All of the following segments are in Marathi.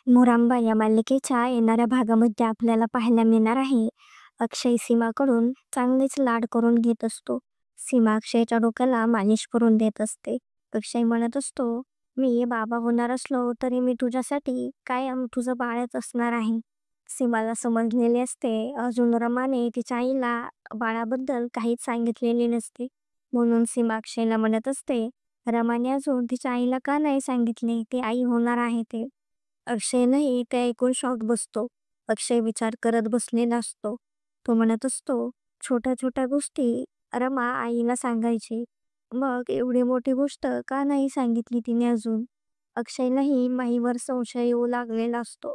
मोरांबा या मालिकेच्या येणाऱ्या भागामध्ये आपल्याला पाहायला मिळणार आहे, अक्षय सीमाकडून चांगलेच लाड करून घेत असतो. सीमा अक्षयच्या डोक्याला मालिश करून देत असते. अक्षय म्हणत असतो, मी बाबा होणार असलो तरी मी तुझ्यासाठी कायम तुझं बाळच असणार आहे. सीमाला समजलेले असते अजून रमाने तिच्या आईला बाळाबद्दल काहीच सांगितलेले नसते. म्हणून सीमा अक्षयला म्हणत असते, रमाने अजून तिच्या आईला का नाही सांगितले ती आई होणार आहे ते. अक्षयनंही ते ऐकून शॉक बसतो. अक्षय विचार करत बसलेला असतो. तो म्हणत असतो, छोट्या छोट्या गोष्टी रमा आईला सांगायची. मग एवढी मोठी गोष्ट का नाही सांगितली तिने अजून? अक्षयलाही माहीवर संशय येऊ लागलेला असतो.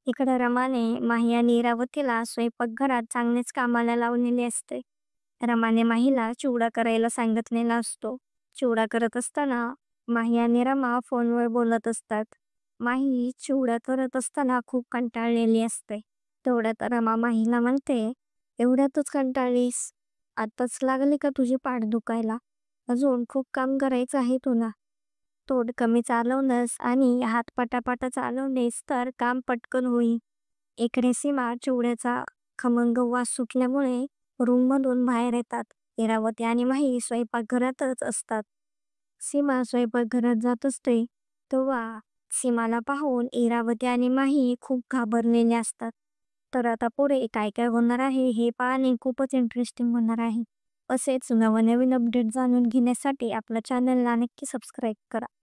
इकडे रमाने माही आणि इरावतीला स्वयंपाकघरात चांगलेच कामाला लावलेले असते. रमाने माहीला चिवडा करायला सांगितलेला असतो. चिवडा करत असताना माही आणि रमा फोनवर बोलत असतात. माही चिवडा करत असताना खूप कंटाळलेली असते. तेवढ्यात रमा माहीला म्हणते, एवढ्यातच कंटाळलीस? आताच लागली का तुझी पाठ दुखायला? अजून खूप काम करायचं आहे तुला. तोंड कमी चालवलंस आणि हात पटापटा चालवलेस तर काम पटकन होईल. इकडे सीमा चिवड्याचा खमंग वास सुटल्यामुळे रूममधून बाहेर येतात. इरावती आणि माही स्वयंपाकघरातच असतात. सीमा स्वयंपाकघरात जात असते तेव्हा सीमाला पाहून इरावती आणि माही खूप घाबरलेले असतात. तर आता पुढे काय काय होणार आहे हे पाहणे खूपच इंटरेस्टिंग होणार आहे. असेच नवनवीन अपडेट जाणून घेण्यासाठी आपल्या चॅनलला नक्की सबस्क्राईब करा.